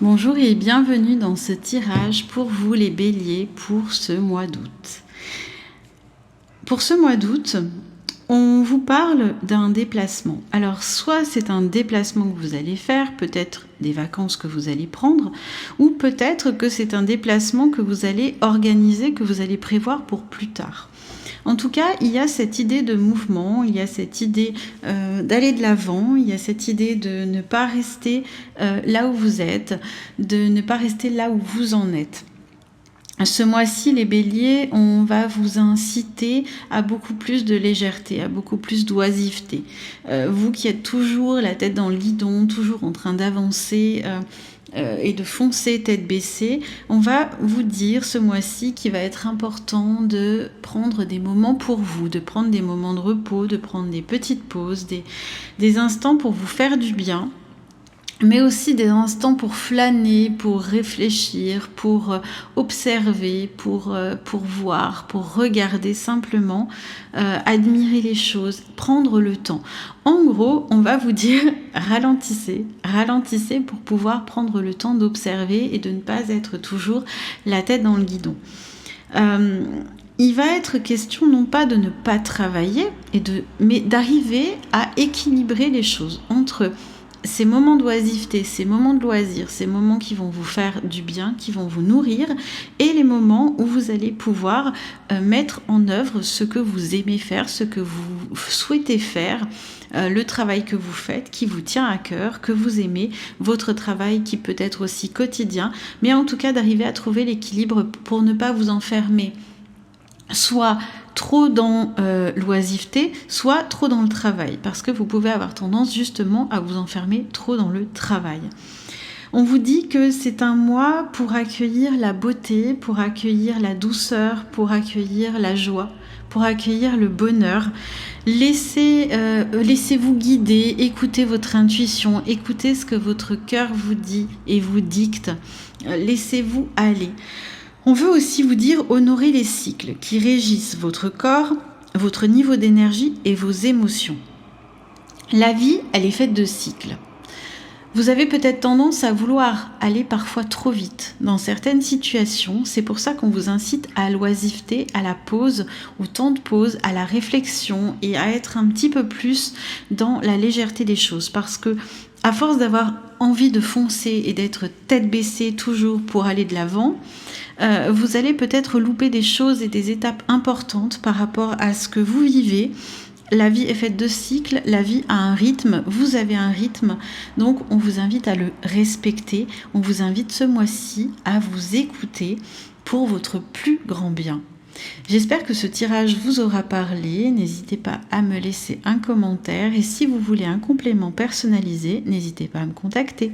Bonjour et bienvenue dans ce tirage pour vous les béliers pour ce mois d'août. Pour ce mois d'août, on vous parle d'un déplacement. Alors soit c'est un déplacement que vous allez faire, peut-être des vacances que vous allez prendre, ou peut-être que c'est un déplacement que vous allez organiser, que vous allez prévoir pour plus tard. En tout cas, il y a cette idée de mouvement, il y a cette idée d'aller de l'avant, il y a cette idée de ne pas rester là où vous êtes, de ne pas rester là où vous en êtes. Ce mois-ci, les béliers, on va vous inciter à beaucoup plus de légèreté, à beaucoup plus d'oisiveté. Vous qui êtes toujours la tête dans le guidon, toujours en train d'avancer et de foncer tête baissée, on va vous dire ce mois-ci qu'il va être important de prendre des moments pour vous, de prendre des moments de repos, de prendre des petites pauses, des instants pour vous faire du bien, mais aussi des instants pour flâner, pour réfléchir, pour observer, pour voir, pour regarder simplement, admirer les choses, prendre le temps. En gros, on va vous dire ralentissez pour pouvoir prendre le temps d'observer et de ne pas être toujours la tête dans le guidon. Il va être question non pas de ne pas travailler, mais d'arriver à équilibrer les choses entre ces moments d'oisiveté, ces moments de loisir, ces moments qui vont vous faire du bien, qui vont vous nourrir, et les moments où vous allez pouvoir mettre en œuvre ce que vous aimez faire, ce que vous souhaitez faire, le travail que vous faites, qui vous tient à cœur, que vous aimez, votre travail qui peut être aussi quotidien, mais en tout cas d'arriver à trouver l'équilibre pour ne pas vous enfermer, soit trop dans l'oisiveté, soit trop dans le travail, parce que vous pouvez avoir tendance justement à vous enfermer trop dans le travail. On vous dit que c'est un mois pour accueillir la beauté, pour accueillir la douceur, pour la joie, pour accueillir le bonheur. Laissez-vous guider, écoutez votre intuition, écoutez ce que votre cœur vous dit et vous dicte. Laissez-vous aller. On veut aussi vous dire honorer les cycles qui régissent votre corps, votre niveau d'énergie et vos émotions. La vie, elle est faite de cycles. Vous avez peut-être tendance à vouloir aller parfois trop vite dans certaines situations. C'est pour ça qu'on vous incite à l'oisiveté, à la pause, au temps de pause, à la réflexion et à être un petit peu plus dans la légèreté des choses. Parce que à force d'avoir envie de foncer et d'être tête baissée toujours pour aller de l'avant, vous allez peut-être louper des choses et des étapes importantes par rapport à ce que vous vivez. La vie est faite de cycles, la vie a un rythme, vous avez un rythme, donc on vous invite à le respecter, on vous invite ce mois-ci à vous écouter pour votre plus grand bien. J'espère que ce tirage vous aura parlé, n'hésitez pas à me laisser un commentaire et si vous voulez un complément personnalisé, n'hésitez pas à me contacter.